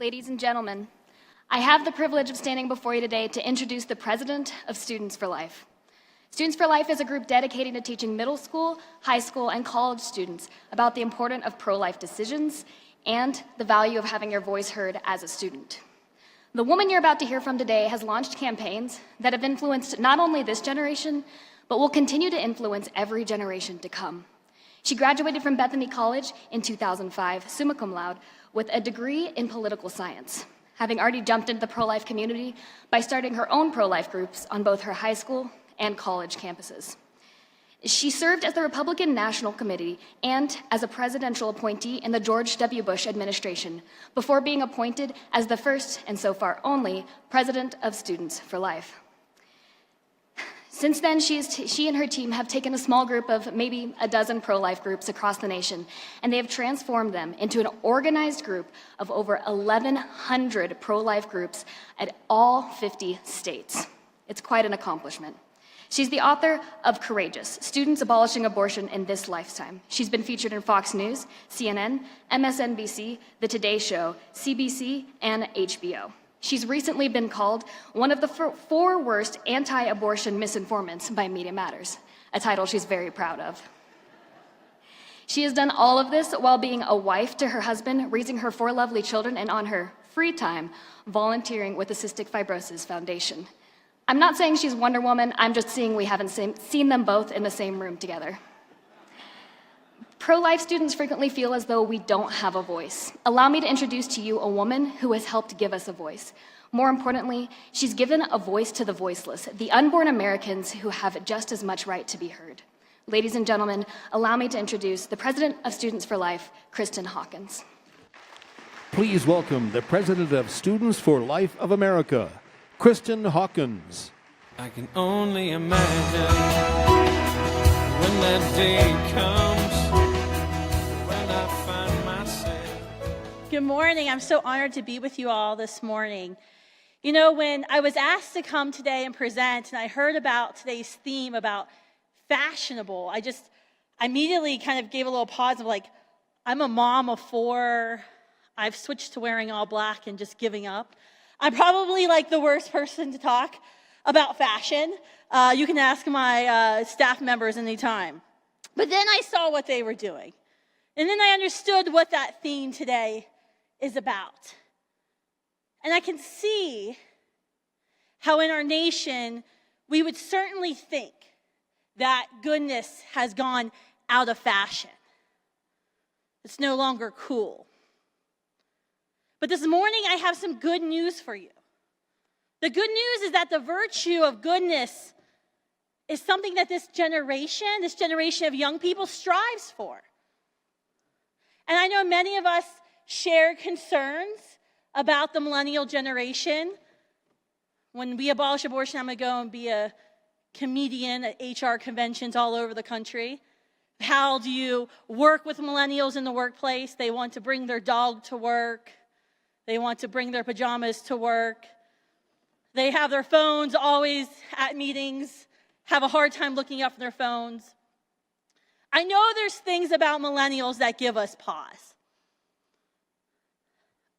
Ladies and gentlemen, I have the privilege of standing before you today to introduce the president of Students for Life. Students for Life is a group dedicated to teaching middle school, high school, and college students about the importance of pro-life decisions and the value of having your voice heard as a student. The woman you're about to hear from today has launched campaigns that have influenced not only this generation, but will continue to influence every generation to come. She graduated from Bethany College in 2005, summa cum laude, with a degree in political science, having already jumped into the pro-life community by starting her own pro-life groups on both her high school and college campuses. She served as the Republican National Committee and as a presidential appointee in the George W. Bush administration before being appointed as the first, and so far only, president of Students for Life. Since then, she and her team have taken a small group of maybe a dozen pro-life groups across the nation, and they have transformed them into an organized group of over 1,100 pro-life groups at all 50 states. It's quite an accomplishment. She's the author of Courageous, Students Abolishing Abortion in This Lifetime. She's been featured in Fox News, CNN, MSNBC, The Today Show, CBC, and HBO. She's recently been called one of the four worst anti-abortion misinformants by Media Matters, a title she's very proud of. She has done all of this while being a wife to her husband, raising her 4 lovely children, and on her free time, volunteering with the Cystic Fibrosis Foundation. I'm not saying she's Wonder Woman, I'm just saying we haven't seen them both in the same room together. Pro-life students frequently feel as though we don't have a voice. Allow me to introduce to you a woman who has helped give us a voice. More importantly, she's given a voice to the voiceless, the unborn Americans who have just as much right to be heard. Ladies and gentlemen, allow me to introduce the president of Students for Life, Kristan Hawkins. Please welcome the president of Students for Life of America, Kristan Hawkins. I can only imagine when that day comes. Good morning. I'm so honored to be with you all this morning. You know, when I was asked to come today and present, and I heard about today's theme about fashionable, I immediately kind of gave a little pause of like, I'm a mom of 4. I've switched to wearing all black and just giving up. I'm probably like the worst person to talk about fashion. You can ask my staff members anytime. But then I saw what they were doing. And then I understood what that theme today is about. And I can see how in our nation, we would certainly think that goodness has gone out of fashion. It's no longer cool. But this morning, I have some good news for you. The good news is that the virtue of goodness is something that this generation of young people strives for. And I know many of us share concerns about the millennial generation. When we abolish abortion, I'm going to go and be a comedian at HR conventions all over the country. How do you work with millennials in the workplace? They want to bring their dog to work. They want to bring their pajamas to work. They have their phones always at meetings, have a hard time looking up from their phones. I know there's things about millennials that give us pause.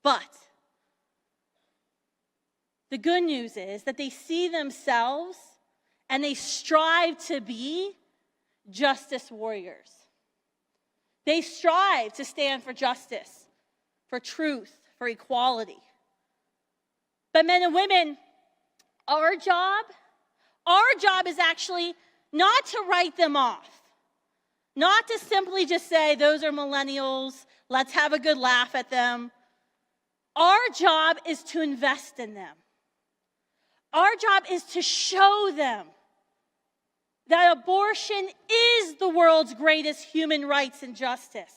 But the good news is that they see themselves and they strive to be justice warriors. They strive to stand for justice, for truth, for equality. But men and women, our job is actually not to write them off. Not to simply just say, those are millennials, let's have a good laugh at them. Our job is to invest in them. Our job is to show them that abortion is the world's greatest human rights and justice.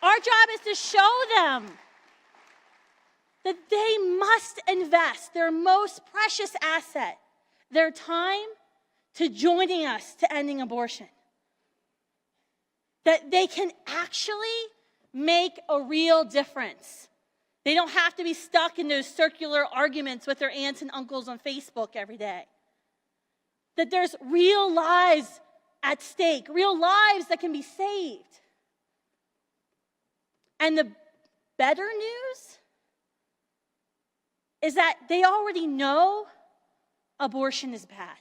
Our job is to show them that they must invest their most precious asset, their time, to joining us to ending abortion. That they can actually make a real difference. They don't have to be stuck in those circular arguments with their aunts and uncles on Facebook every day. That there's real lives at stake, real lives that can be saved. And the better news is that they already know abortion is bad.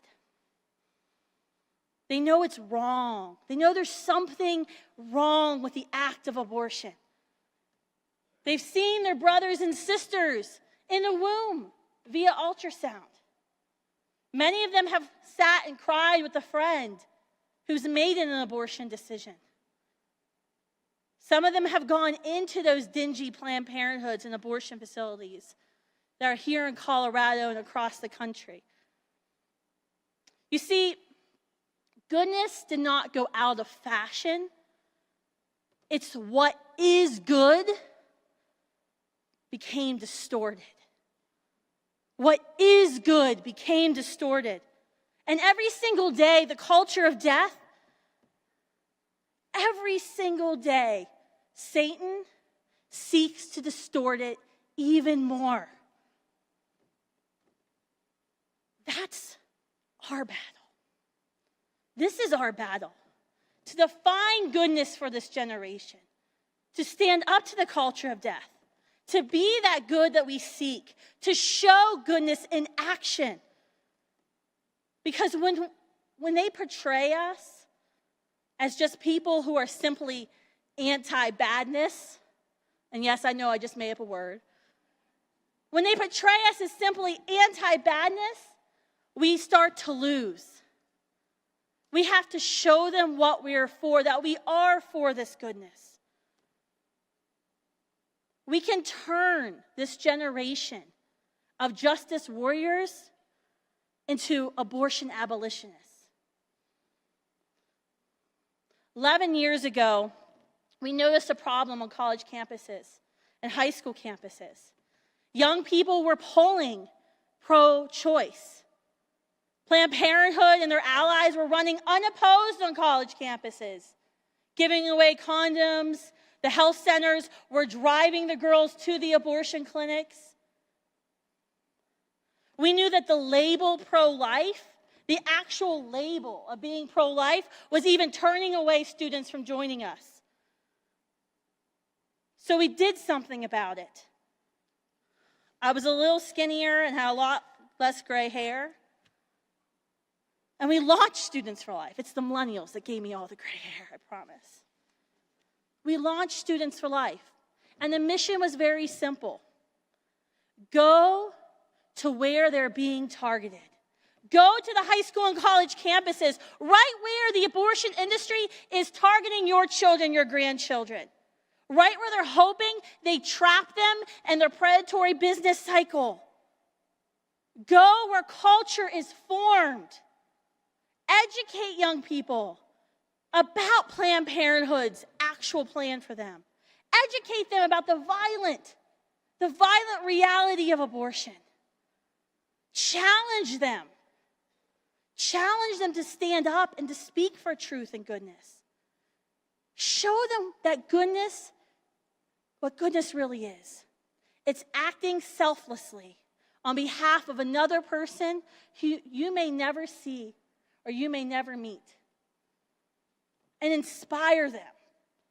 They know it's wrong. They know there's something wrong with the act of abortion. They've seen their brothers and sisters in the womb via ultrasound. Many of them have sat and cried with a friend who's made an abortion decision. Some of them have gone into those dingy Planned Parenthoods and abortion facilities that are here in Colorado and across the country. You see, goodness did not go out of fashion. It's what is good became distorted. What is good became distorted. And every single day, the culture of death, every single day, Satan seeks to distort it even more. That's our battle. This is our battle. To define goodness for this generation. To stand up to the culture of death. To be that good that we seek. To show goodness in action. Because when they portray us as just people who are simply anti-badness, and yes, I know I just made up a word. When they portray us as simply anti-badness, we start to lose. We have to show them what we are for, that we are for this goodness. We can turn this generation of justice warriors into abortion abolitionists. 11 years ago, we noticed a problem on college campuses and high school campuses. Young people were polling pro-choice. Planned Parenthood and their allies were running unopposed on college campuses, giving away condoms. The health centers were driving the girls to the abortion clinics. We knew that the label pro-life, the actual label of being pro-life, was even turning away students from joining us. So we did something about it. I was a little skinnier and had a lot less gray hair. And we launched Students for Life. It's the millennials that gave me all the gray hair, I promise. We launched Students for Life. And the mission was very simple. Go to where they're being targeted. Go to the high school and college campuses, right where the abortion industry is targeting your children, your grandchildren. Right where they're hoping they trap them in their predatory business cycle. Go where culture is formed. Educate young people about Planned Parenthood's actual plan for them. Educate them about the violent reality of abortion. Challenge them. Challenge them to stand up and to speak for truth and goodness. Show them that goodness, what goodness really is. It's acting selflessly on behalf of another person who you may never see or you may never meet. And inspire them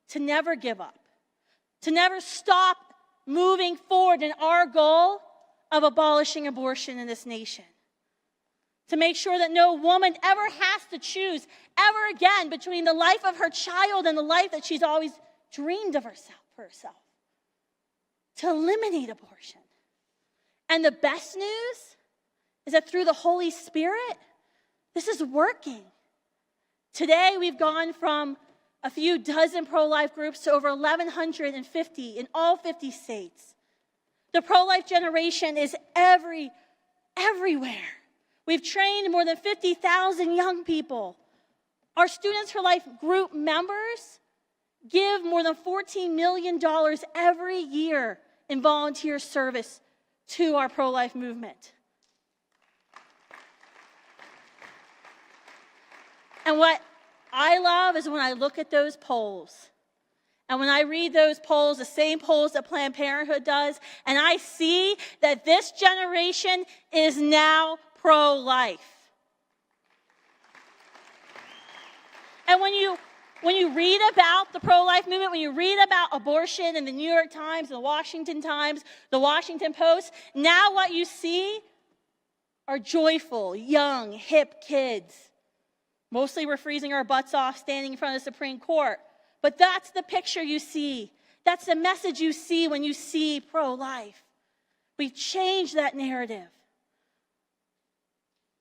to never give up, to never stop moving forward in our goal of abolishing abortion in this nation. To make sure that no woman ever has to choose ever again between the life of her child and the life that she's always dreamed of for herself. To eliminate abortion. And the best news is that through the Holy Spirit, this is working. Today, we've gone from a few dozen pro-life groups to over 1,150 in all 50 states. The pro-life generation is everywhere. We've trained more than 50,000 young people. Our Students for Life group members give more than $14 million every year in volunteer service to our pro-life movement. And what I love is when I look at those polls, and when I read those polls, the same polls that Planned Parenthood does, and I see that this generation is now pro-life. And when when you read about the pro-life movement, when you read about abortion in the New York Times, the Washington Times, the Washington Post, now what you see are joyful, young, hip kids. Mostly we're freezing our butts off standing in front of the Supreme Court. But that's the picture you see. That's the message you see when you see pro-life. We've changed that narrative.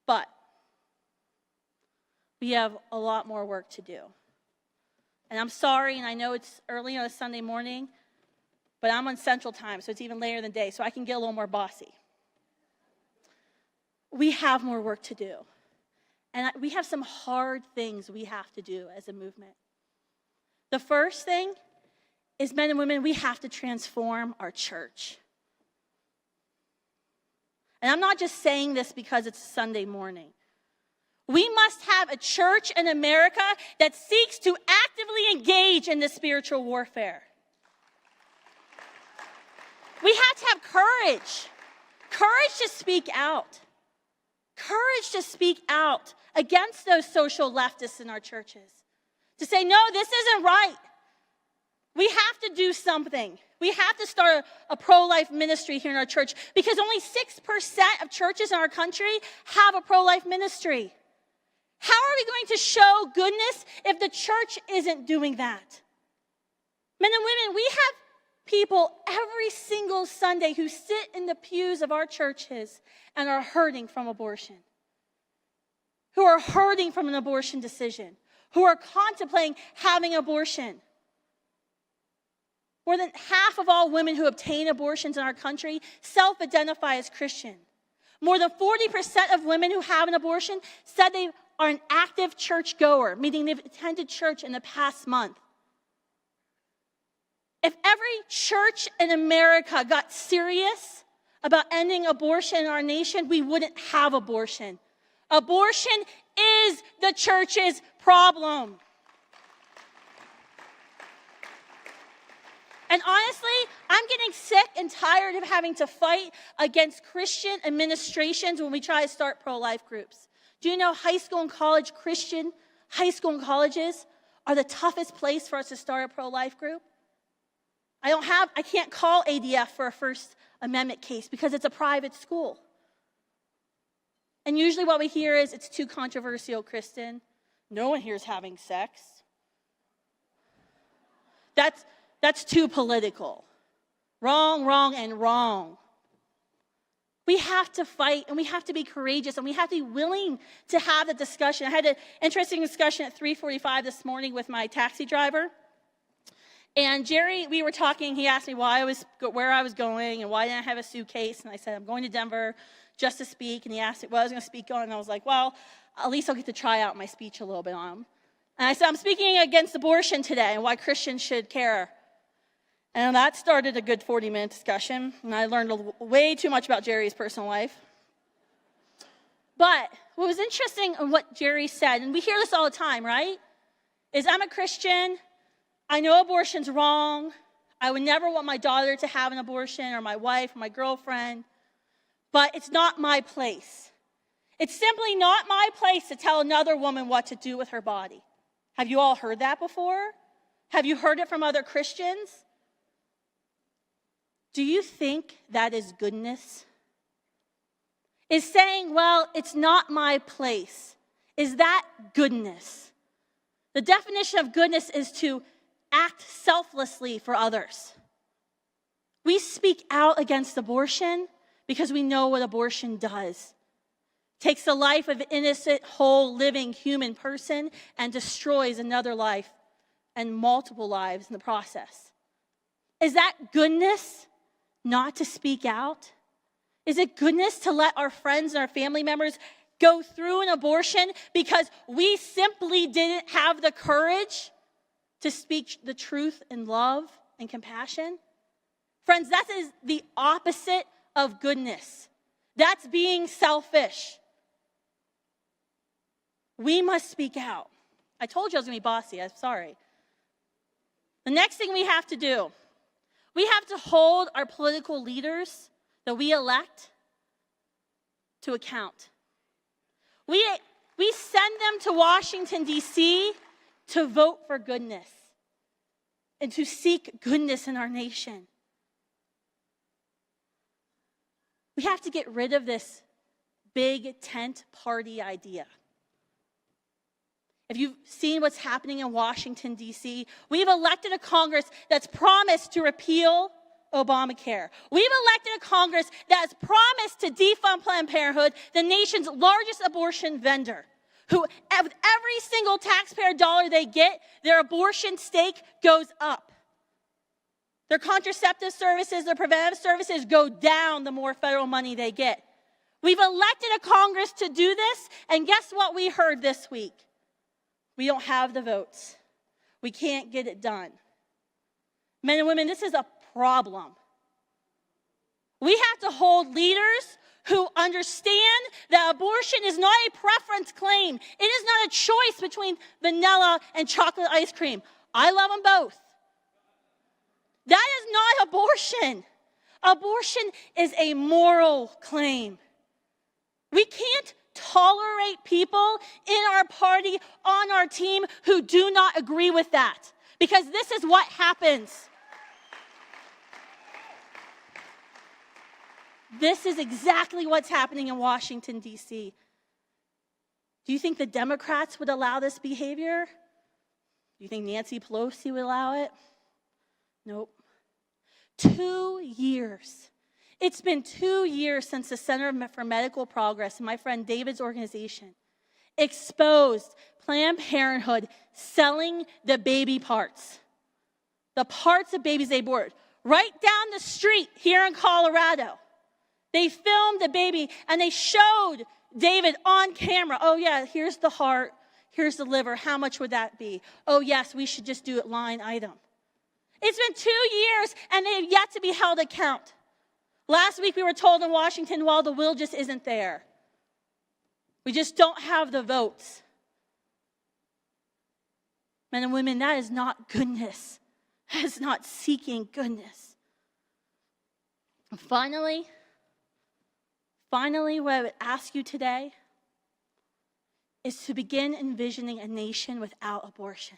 But we have a lot more work to do. And I'm sorry, and I know it's early on a Sunday morning, but I'm on Central Time, so it's even later in the day, so I can get a little more bossy. We have more work to do. And we have some hard things we have to do as a movement. The first thing is, men and women, we have to transform our church. And I'm not just saying this because it's Sunday morning. We must have a church in America that seeks to actively engage in this spiritual warfare. We have to have courage. Courage to speak out. Courage to speak out against those social leftists in our churches. To say, no, this isn't right. We have to do something. We have to start a pro-life ministry here in our church, because only 6% of churches in our country have a pro-life ministry. How are we going to show goodness if the church isn't doing that? Men and women, we have people every single Sunday who sit in the pews of our churches and are hurting from abortion, who are hurting from an abortion decision, who are contemplating having abortion. More than half of all women who obtain abortions in our country self-identify as Christian. More than 40% of women who have an abortion said they are an active church goer, meaning they've attended church in the past month. If every church in America got serious about ending abortion in our nation, we wouldn't have abortion. Abortion is the church's problem. And honestly, I'm getting sick and tired of having to fight against Christian administrations when we try to start pro-life groups. Do you know high school and college Christian high school and colleges are the toughest place for us to start a pro-life group? I can't call ADF for a First Amendment case because it's a private school. And usually what we hear is, it's too controversial, Kristan. No one here is having sex. That's too political. Wrong, wrong, and wrong. We have to fight, and we have to be courageous, and we have to be willing to have the discussion. I had an interesting discussion at 3:45 this morning with my taxi driver. And Jerry, we were talking, he asked me where I was going and why didn't I have a suitcase. And I said, I'm going to Denver just to speak. And he asked me what I was going to speak on. And I was like, well, at least I'll get to try out my speech a little bit on him. And I said, I'm speaking against abortion today and why Christians should care. And that started a good 40-minute discussion. And I learned way too much about Jerry's personal life. But what was interesting in what Jerry said, and we hear this all the time, right? Is I'm a Christian. I know abortion's wrong. I would never want my daughter to have an abortion, or my wife, or my girlfriend. But it's not my place. It's simply not my place to tell another woman what to do with her body. Have you all heard that before? Have you heard it from other Christians? Do you think that is goodness? Is saying, well, it's not my place. Is that goodness? The definition of goodness is to act selflessly for others. We speak out against abortion because we know what abortion does. It takes the life of an innocent, whole, living human person and destroys another life and multiple lives in the process. Is that goodness not to speak out? Is it goodness to let our friends and our family members go through an abortion because we simply didn't have the courage to speak the truth in love and compassion? Friends, that is the opposite of goodness. That's being selfish. We must speak out. I told you I was going to be bossy. I'm sorry. The next thing we have to do, we have to hold our political leaders that we elect to account. We send them to Washington, D.C., to vote for goodness and to seek goodness in our nation. We have to get rid of this big tent party idea. If you've seen what's happening in Washington, D.C., we've elected a Congress that's promised to repeal Obamacare. We've elected a Congress that has promised to defund Planned Parenthood, the nation's largest abortion vendor, who, with every single taxpayer dollar they get, their abortion stake goes up. Their contraceptive services, their preventive services go down the more federal money they get. We've elected a Congress to do this, and guess what we heard this week? We don't have the votes. We can't get it done. Men and women, this is a problem. We have to hold leaders who understand that abortion is not a preference claim. It is not a choice between vanilla and chocolate ice cream. I love them both. That is not abortion. Abortion is a moral claim. We can't tolerate people in our party, on our team, who do not agree with that, because this is what happens. This is exactly what's happening in Washington, D.C. Do you think the Democrats would allow this behavior? Do you think Nancy Pelosi would allow it? Nope. 2 years. It's been 2 years since the Center for Medical Progress and my friend David's organization exposed Planned Parenthood selling the baby parts. The parts of babies they bought right down the street here in Colorado. They filmed the baby and they showed David on camera. Oh yeah, here's the heart, here's the liver. How much would that be? Oh yes, we should just do it line item. It's been 2 years and they've yet to be held account. Last week we were told in Washington, well, the will just isn't there. We just don't have the votes. Men and women, that is not goodness. That is not seeking goodness. And finally, what I would ask you today is to begin envisioning a nation without abortion.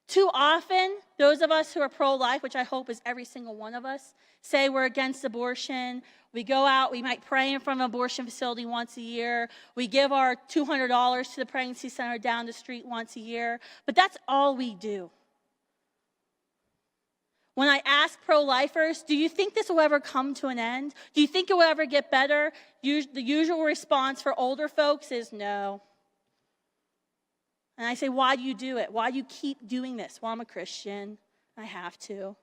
Too often, those of us who are pro-life, which I hope is every single one of us, say we're against abortion. We go out, we might pray in front of an abortion facility once a year. We give our $200 to the pregnancy center down the street once a year. But that's all we do. When I ask pro-lifers, do you think this will ever come to an end? Do you think it will ever get better? The usual response for older folks is no. And I say, why do you do it? Why do you keep doing this? Well, I'm a Christian. I have to.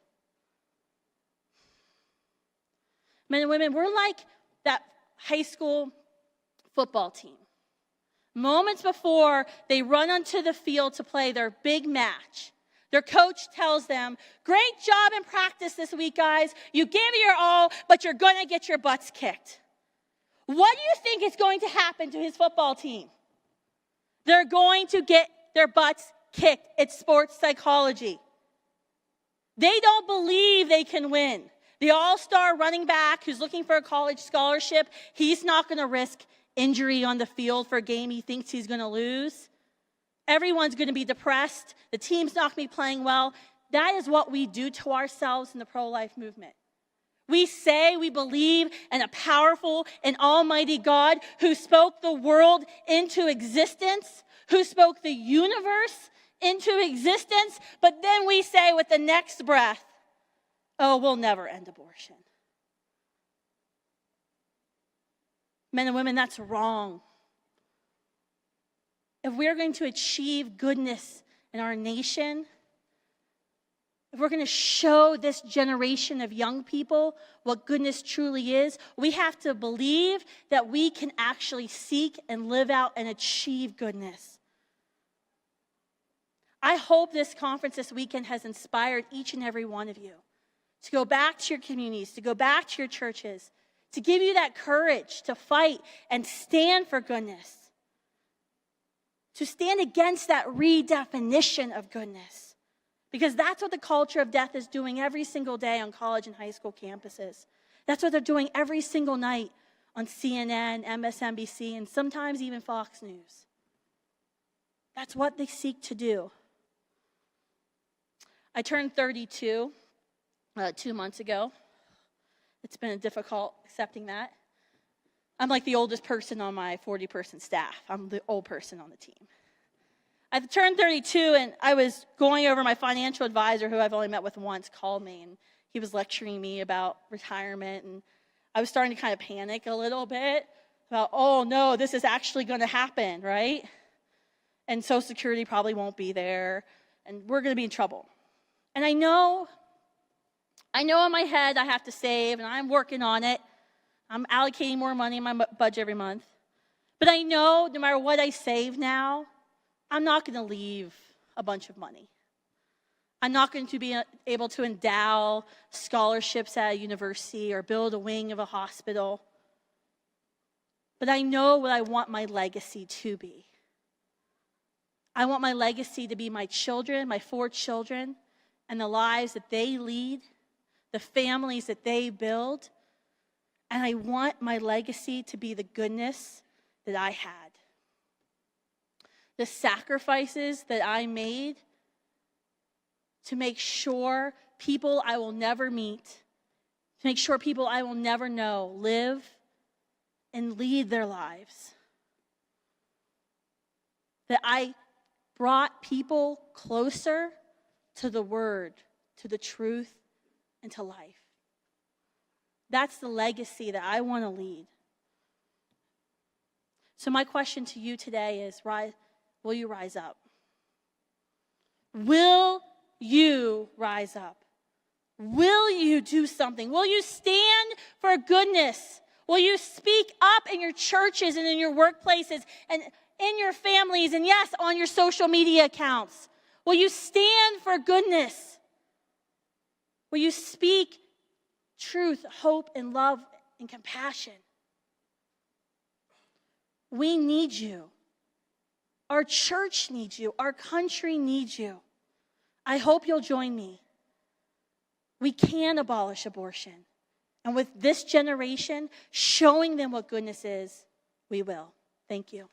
Men and women, we're like that high school football team. Moments before they run onto the field to play their big match, their coach tells them, great job in practice this week, guys. You gave it your all, but you're going to get your butts kicked. What do you think is going to happen to his football team? They're going to get their butts kicked. It's sports psychology. They don't believe they can win. The all-star running back who's looking for a college scholarship, he's not going to risk injury on the field for a game he thinks he's going to lose. Everyone's going to be depressed. The team's not going to be playing well. That is what we do to ourselves in the pro-life movement. We say we believe in a powerful and almighty God who spoke the world into existence, who spoke the universe into existence, but then we say with the next breath, oh, we'll never end abortion. Men and women, that's wrong. If we're going to achieve goodness in our nation, if we're going to show this generation of young people what goodness truly is, we have to believe that we can actually seek and live out and achieve goodness. I hope this conference this weekend has inspired each and every one of you to go back to your communities, to go back to your churches, to give you that courage to fight and stand for goodness, to stand against that redefinition of goodness. Because that's what the culture of death is doing every single day on college and high school campuses. That's what they're doing every single night on CNN, MSNBC, and sometimes even Fox News. That's what they seek to do. I turned 32 2 months ago. It's been difficult accepting that. I'm like the oldest person on my 40-person staff. I'm the old person on the team. I turned 32, and I was going over, my financial advisor, who I've only met with once, called me, and he was lecturing me about retirement, and I was starting to kind of panic a little bit about, oh no, this is actually going to happen, right? And Social Security probably won't be there, and we're going to be in trouble. And I know in my head I have to save, and I'm working on it. I'm allocating more money in my budget every month. But I know no matter what I save now, I'm not going to leave a bunch of money. I'm not going to be able to endow scholarships at a university or build a wing of a hospital. But I know what I want my legacy to be. I want my legacy to be my children, my 4 children, and the lives that they lead, the families that they build. And I want my legacy to be the goodness that I had. The sacrifices that I made to make sure people I will never meet, to make sure people I will never know live and lead their lives. That I brought people closer to the Word, to the truth, and to life. That's the legacy that I want to lead. So my question to you today is, will you rise up? Will you rise up? Will you do something? Will you stand for goodness? Will you speak up in your churches and in your workplaces and in your families and, yes, on your social media accounts? Will you stand for goodness? Will you speak truth, hope, and love and compassion? We need you. Our church needs you. Our country needs you. I hope you'll join me. We can abolish abortion. And with this generation showing them what goodness is, we will. Thank you.